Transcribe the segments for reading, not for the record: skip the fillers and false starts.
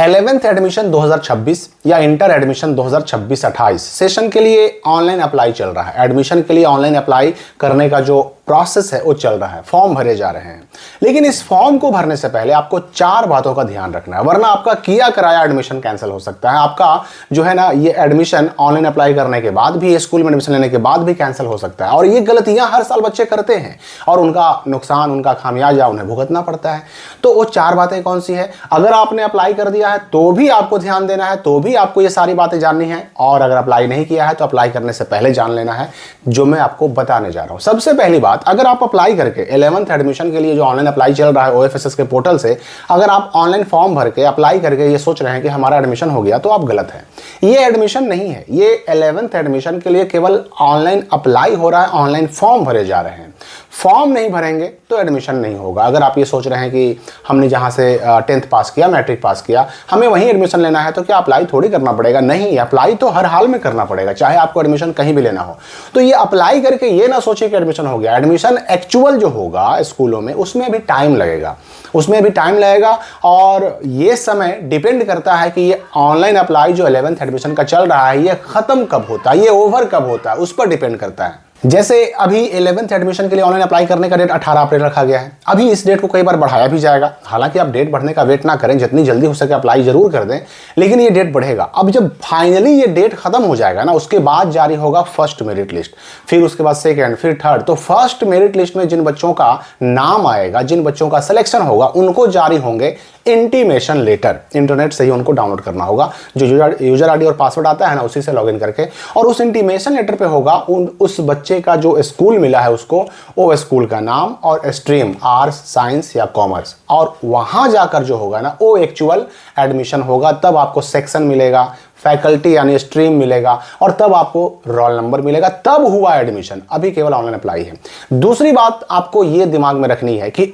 11th admission 2026 या inter admission 2026-28 session के लिए ऑनलाइन अप्लाई चल रहा है। एडमिशन के लिए ऑनलाइन अप्लाई करने का जो प्रोसेस है वो चल रहा है, फॉर्म भरे जा रहे हैं। लेकिन इस फॉर्म को भरने से पहले आपको 4 बातों का ध्यान रखना है, वरना आपका किया कराया एडमिशन कैंसिल हो सकता है। आपका जो है ना ये एडमिशन ऑनलाइन अप्लाई करने के बाद भी, स्कूल में एडमिशन लेने के बाद भी कैंसिल हो सकता है। और ये गलतियां हर साल बच्चे करते हैं और उनका नुकसान, उनका खामियाजा उन्हें भुगतना पड़ता है। तो वो 4 बातें कौन सी है? अगर आपने अप्लाई कर दिया है तो भी आपको ध्यान देना है, तो भी आपको ये सारी बातें जाननी है। और अगर अप्लाई नहीं किया है तो अप्लाई करने से पहले जान लेना है, जो मैं आपको बताने जा रहा हूं। सबसे पहली बात, अगर आप अप्लाई करके 11th एडमिशन के लिए जो ऑनलाइन अप्लाई चल रहा है OFSS के पोर्टल से, अगर आप ऑनलाइन फॉर्म भर के अप्लाई करके ये सोच रहे हैं कि हमारा एडमिशन हो गया, तो आप गलत हैं। ये एडमिशन नहीं है, ये 11th एडमिशन के लिए केवल ऑनलाइन अप्लाई हो रहा है, ऑनलाइन फॉर्म भरे जा रहे हैं। फॉर्म नहीं भरेंगे तो एडमिशन नहीं होगा। अगर आप ये सोच रहे हैं कि हमने जहां से 10th पास किया, मैट्रिक पास किया, हमें वहीं एडमिशन लेना है, तो क्या अप्लाई थोड़ी करना पड़ेगा? नहीं, अप्लाई तो हर हाल में करना पड़ेगा, चाहे आपको एडमिशन कहीं भी लेना हो। तो ये अप्लाई करके ये ना सोचिए कि एडमिशन हो गया। एडमिशन एक्चुअल जो होगा स्कूलों में, उसमें भी टाइम लगेगा, उसमें भी टाइम लगेगा। और ये समय डिपेंड करता है कि ये ऑनलाइन अप्लाई जो 11th एडमिशन का चल रहा है, ये खत्म कब होता है, ये ओवर कब होता है, उस पर डिपेंड करता है। जैसे अभी 11th एडमिशन के लिए ऑनलाइन अप्लाई करने का डेट 18 अप्रैल रखा गया है। अभी इस डेट को कई बार बढ़ाया भी जाएगा। हालांकि आप डेट बढ़ने का वेट ना करें, जितनी जल्दी हो सके अप्लाई जरूर कर दें, लेकिन ये डेट बढ़ेगा। अब जब फाइनली ये डेट खत्म हो जाएगा ना, उसके बाद जारी होगा फर्स्ट मेरिट लिस्ट, फिर उसके बाद सेकेंड, फिर थर्ड। तो फर्स्ट मेरिट लिस्ट में जिन बच्चों का नाम आएगा, जिन बच्चों का सिलेक्शन होगा, उनको जारी होंगे इंटीमेशन लेटर। इंटरनेट से ही उनको डाउनलोड करना होगा, जो यूजर आईडी और पासवर्ड आता है ना, उसी से लॉगिन करके। और उस इंटीमेशन लेटर पे होगा उस बच्चे का जो स्कूल मिला है उसको, वो स्कूल का नाम और स्ट्रीम, आर्ट्स, साइंस या कॉमर्स। और वहां जाकर जो होगा ना, वो एक्चुअल एडमिशन होगा। तब आपको सेक्शन मिलेगा, फैकल्टी यानी स्ट्रीम मिलेगा, और तब आपको रोल नंबर मिलेगा, तब हुआ एडमिशन। अभी केवल ऑनलाइन अप्लाई है। दूसरी बात आपको ये दिमाग में रखनी है कि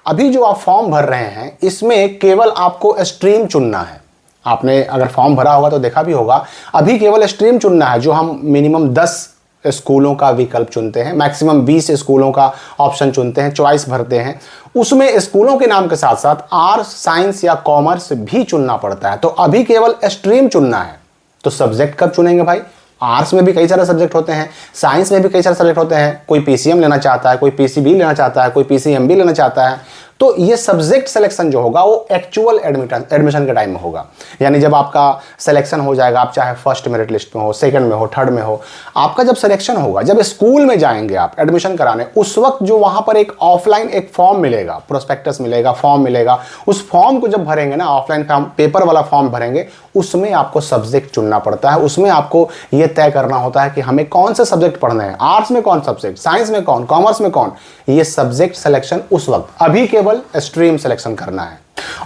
अभी जो आप फॉर्म भर रहे हैं, इसमें केवल आपको स्ट्रीम चुनना है। आपने अगर फॉर्म भरा होगा तो देखा भी होगा, अभी केवल स्ट्रीम चुनना है। जो हम मिनिमम 10 स्कूलों का विकल्प चुनते हैं, मैक्सिमम 20 स्कूलों का ऑप्शन चुनते हैं, चॉइस भरते हैं, उसमें स्कूलों के नाम के साथ साथ आर्ट्स, साइंस या कॉमर्स भी चुनना पड़ता है। तो अभी केवल स्ट्रीम चुनना है। तो सब्जेक्ट कब चुनेंगे भाई? आर्ट्स में भी कई सारे सब्जेक्ट होते हैं, साइंस में भी कई सारे सब्जेक्ट होते हैं। कोई PCM लेना चाहता है, कोई PCB लेना चाहता है, कोई PCMB लेना चाहता है। तो ये सब्जेक्ट सिलेक्शन जो होगा वो एक्चुअल एडमिशन के टाइम में होगा। यानी जब आपका सिलेक्शन हो जाएगा, आप चाहे फर्स्ट मेरिट लिस्ट में हो, सेकंड में हो, थर्ड में हो, आपका जब सिलेक्शन होगा, जब स्कूल में जाएंगे आप एडमिशन कराने, उस वक्त जो वहां पर एक ऑफलाइन एक फॉर्म मिलेगा, प्रोस्पेक्टस मिलेगा, फॉर्म मिलेगा, उस फॉर्म को जब भरेंगे ना, ऑफलाइन फॉर्म, पेपर वाला फॉर्म भरेंगे, उसमें आपको सब्जेक्ट चुनना पड़ता है। उसमें आपको यह तय करना होता है कि हमें कौन से सब्जेक्ट पढ़ने हैं, आर्ट्स में कौन सब्जेक्ट, साइंस में कौन, कॉमर्स में कौन। ये सब्जेक्ट सिलेक्शन उस वक्त, अभी केवल स्ट्रीम सिलेक्शन करना है।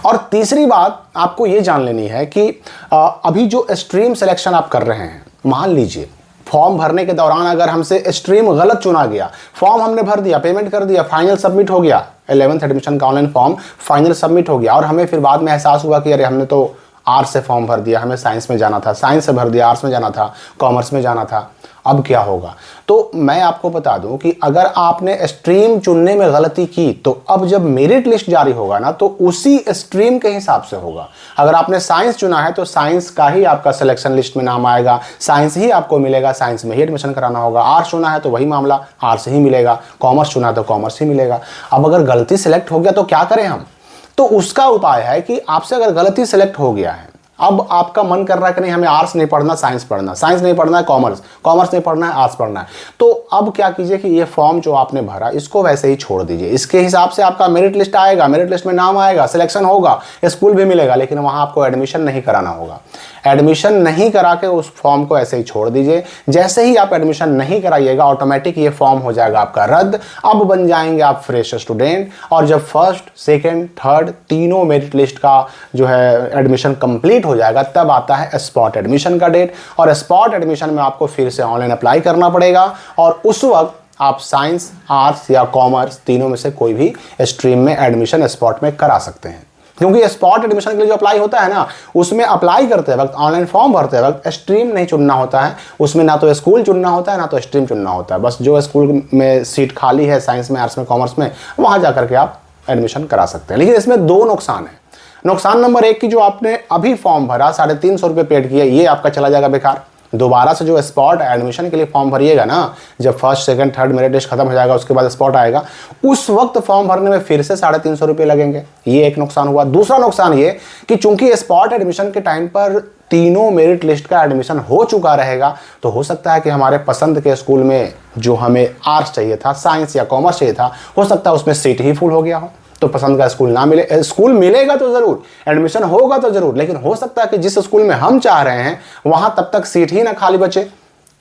और तीसरी बात आपको यह जान लेनी है कि अभी जो स्ट्रीम सिलेक्शन आप कर रहे हैं, मान लीजिए फॉर्म भरने के दौरान अगर हमसे स्ट्रीम गलत चुना गया, फॉर्म हमने भर दिया, पेमेंट कर दिया, फाइनल सबमिट हो गया, 11th एडमिशन का ऑनलाइन फॉर्म फाइनल सबमिट हो गया, और हमें फिर बाद में एहसास हुआ कि अरे हमने तो आर्ट्स से फॉर्म भर दिया, हमें साइंस में जाना था, साइंस से भर दिया, आर्ट्स में जाना था, कॉमर्स में जाना था, अब क्या होगा? तो मैं आपको बता दूं कि अगर आपने स्ट्रीम चुनने में गलती की, तो अब जब मेरिट लिस्ट जारी होगा ना, तो उसी स्ट्रीम के हिसाब से होगा। अगर आपने साइंस चुना है तो साइंस का ही आपका सिलेक्शन लिस्ट में नाम आएगा, साइंस ही आपको मिलेगा, साइंस में ही एडमिशन कराना होगा। आर्ट्स चुना है तो वही मामला, आर्ट्स ही मिलेगा। कॉमर्स चुना है तो कॉमर्स ही मिलेगा। अब अगर गलती सिलेक्ट हो गया तो क्या करें हम? तो उसका उपाय है कि आपसे अगर गलती सिलेक्ट हो गया है, अब आपका मन कर रहा है कि नहीं, हमें आर्ट्स नहीं पढ़ना, साइंस पढ़ना, साइंस नहीं पढ़ना है, कॉमर्स नहीं पढ़ना है, आर्ट्स पढ़ना है, तो अब क्या कीजिए कि ये फॉर्म जो आपने भरा, इसको वैसे ही छोड़ दीजिए। इसके हिसाब से आपका मेरिट लिस्ट आएगा, मेरिट लिस्ट में नाम आएगा, सिलेक्शन होगा, स्कूल भी मिलेगा, लेकिन वहां आपको एडमिशन नहीं कराना होगा। एडमिशन नहीं करा के उस फॉर्म को ऐसे ही छोड़ दीजिए। जैसे ही आप एडमिशन नहीं कराइएगा, ऑटोमेटिक ये फॉर्म हो जाएगा आपका रद्द। अब बन जाएंगे आप फ्रेश स्टूडेंट। और जब फर्स्ट, सेकेंड, थर्ड तीनों मेरिट लिस्ट का जो है एडमिशन कंप्लीट हो जाएगा, तब आता है स्पॉट एडमिशन का डेट। और स्पॉट एडमिशन में आपको फिर से ऑनलाइन अप्लाई करना पड़ेगा, और उस वक्त आप साइंस, आर्ट्स या कॉमर्स तीनों में से कोई भी स्ट्रीम में एडमिशन स्पॉट में करा सकते हैं। क्योंकि स्पॉट एडमिशन के लिए जो अप्लाई होता है ना, उसमें अप्लाई करते वक्त, ऑनलाइन फॉर्म भरते वक्त स्ट्रीम नहीं चुनना होता है। उसमें ना तो स्कूल चुनना होता है, ना तो स्ट्रीम चुनना होता है। बस जो स्कूल में सीट खाली है, साइंस में, आर्ट्स में, कॉमर्स में, वहां जाकर के आप एडमिशन करा सकते हैं। लेकिन इसमें 2 नुकसान है। नुकसान नंबर 1 की जो आपने अभी फॉर्म भरा 350 रुपये पेड किया, ये आपका चला जाएगा बेकार। दोबारा से जो स्पॉट एडमिशन के लिए फॉर्म भरिएगा ना, जब first second third merit list खत्म हो जाएगा उसके बाद स्पॉट आएगा, उस वक्त फॉर्म भरने में फिर से 350 रुपये लगेंगे। ये एक नुकसान हुआ। दूसरा नुकसान ये कि चूंकि स्पॉट एडमिशन के टाइम पर तीनों मेरिट लिस्ट का एडमिशन हो चुका रहेगा, तो हो सकता है कि हमारे पसंद के स्कूल में जो हमें आर्ट्स चाहिए था, साइंस या कॉमर्स चाहिए था, हो सकता है उसमें सीट ही फुल हो गया हो, तो पसंद का स्कूल ना मिले। स्कूल मिलेगा तो जरूर, एडमिशन होगा तो जरूर, लेकिन हो सकता है कि जिस स्कूल में हम चाह रहे हैं वहां तब तक सीट ही ना खाली बचे।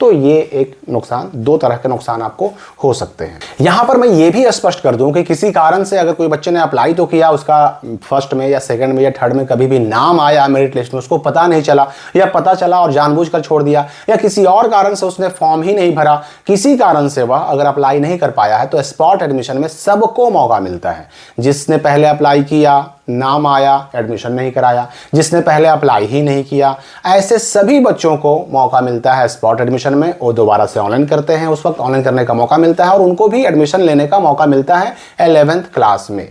तो ये एक नुकसान, दो तरह के नुकसान आपको हो सकते हैं। यहां पर मैं ये भी स्पष्ट कर दूं कि किसी कारण से अगर कोई बच्चे ने अप्लाई तो किया, उसका फर्स्ट में या सेकंड में या थर्ड में कभी भी नाम आया मेरिट लिस्ट में, उसको पता नहीं चला या पता चला और जानबूझकर छोड़ दिया, या किसी और कारण से उसने फॉर्म ही नहीं भरा, किसी कारण से वह अगर अप्लाई नहीं कर पाया है, तो स्पॉट एडमिशन में सबको मौका मिलता है। जिसने पहले अप्लाई किया, नाम आया, एडमिशन नहीं कराया, जिसने पहले अप्लाई ही नहीं किया, ऐसे सभी बच्चों को मौका मिलता है स्पॉट एडमिशन में। वो दोबारा से ऑनलाइन करते हैं, उस वक्त ऑनलाइन करने का मौका मिलता है और उनको भी एडमिशन लेने का मौका मिलता है 11th क्लास में।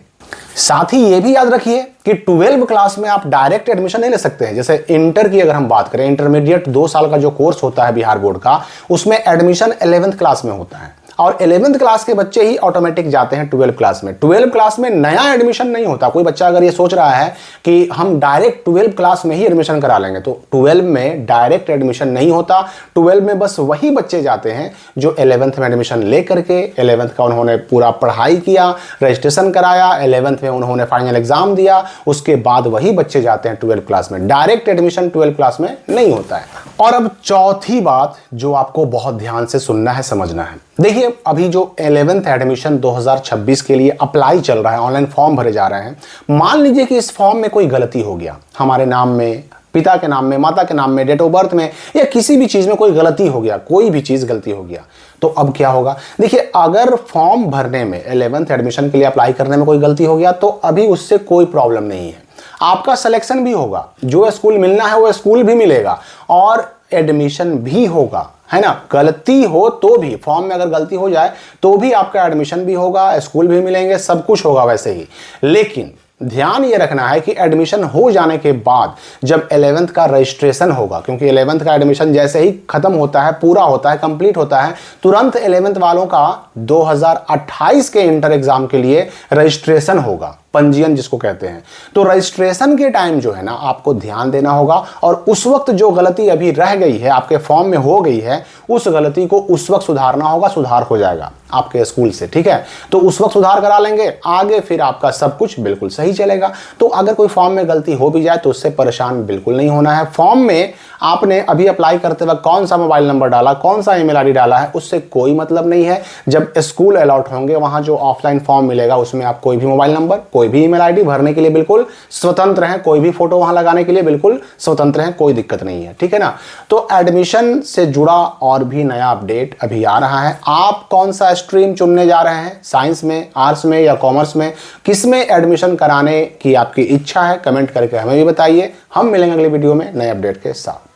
साथ ही ये भी याद रखिए कि 12 क्लास में आप डायरेक्ट एडमिशन नहीं ले सकते हैं। जैसे इंटर की अगर हम बात करें, इंटरमीडिएट 2 साल का जो कोर्स होता है बिहार बोर्ड का, उसमें एडमिशन 11th क्लास में होता है और 11th क्लास के बच्चे ही ऑटोमेटिक जाते हैं 12 क्लास में। 12 क्लास में नया एडमिशन नहीं होता। कोई बच्चा अगर ये सोच रहा है कि हम डायरेक्ट 12 क्लास में ही एडमिशन करा लेंगे, तो 12 में डायरेक्ट एडमिशन नहीं होता। 12 में बस वही बच्चे जाते हैं जो 11th में एडमिशन ले करके 11th का उन्होंने पूरा पढ़ाई किया, रजिस्ट्रेशन कराया, 11th में उन्होंने फाइनल एग्जाम दिया, उसके बाद वही बच्चे जाते हैं 12 क्लास में। डायरेक्ट एडमिशन 12 क्लास में नहीं होता है। और अब चौथी बात जो आपको बहुत ध्यान से सुनना है, समझना है। देखिए, अभी जो 11th एडमिशन 2026 के लिए अप्लाई चल रहा है, ऑनलाइन फॉर्म भरे जा रहे हैं, मान लीजिए कि इस फॉर्म में कोई गलती हो गया, हमारे नाम में, पिता के नाम में, माता के नाम में, डेट ऑफ बर्थ में, या किसी भी चीज में कोई गलती हो गया, कोई भी चीज गलती हो गया, तो अब क्या होगा? देखिए, अगर फॉर्म भरने में 11th एडमिशन के लिए अप्लाई करने में कोई गलती हो गया, तो अभी उससे कोई प्रॉब्लम नहीं है। आपका सिलेक्शन भी होगा, जो स्कूल मिलना है वो स्कूल भी मिलेगा और एडमिशन भी होगा, है ना। गलती हो तो भी, फॉर्म में अगर गलती हो जाए तो भी आपका एडमिशन भी होगा, स्कूल भी मिलेंगे, सब कुछ होगा वैसे ही। लेकिन ध्यान ये रखना है कि एडमिशन हो जाने के बाद जब 11th का रजिस्ट्रेशन होगा, क्योंकि 11th का एडमिशन जैसे ही खत्म होता है, पूरा होता है, कंप्लीट होता है, तुरंत 11th वालों का 2028 के इंटर एग्जाम के लिए रजिस्ट्रेशन होगा, पंजीयन जिसको कहते हैं। तो रजिस्ट्रेशन के टाइम जो है ना, आपको ध्यान देना होगा और उस वक्त जो गलती अभी रह गई है, आपके फॉर्म में हो गई है, उस गलती को उस वक्त सुधारना होगा। सुधार हो जाएगा आपके स्कूल से, ठीक है। तो उस वक्त सुधार करा लेंगे, आगे फिर आपका सब कुछ बिल्कुल सही चलेगा। तो अगर कोई फॉर्म में गलती हो भी जाए तो उससे परेशान बिल्कुल नहीं होना है। फॉर्म में आपने अभी अप्लाई करते वक्त कौन सा मोबाइल नंबर डाला, कौन सा ईमेल आईडी डाला है, उससे कोई मतलब नहीं है। जब स्कूल अलॉट होंगे, वहां जो ऑफलाइन फॉर्म मिलेगा, उसमें आप कोई भी मोबाइल नंबर, कोई भी ईमेल आईडी भरने के लिए बिल्कुल स्वतंत्र हैं, कोई भी फोटो वहां लगाने के लिए बिल्कुल स्वतंत्र हैं, कोई दिक्कत नहीं है, ठीक है ना। तो एडमिशन से जुड़ा और भी नया अपडेट अभी आ रहा है। आप कौन सा स्ट्रीम चुनने जा रहे हैं, साइंस में, आर्ट्स में या कॉमर्स में, किस में एडमिशन कराने की आपकी इच्छा है, कमेंट करके हमें भी बताइए। हम मिलेंगे अगले वीडियो में नए अपडेट के साथ।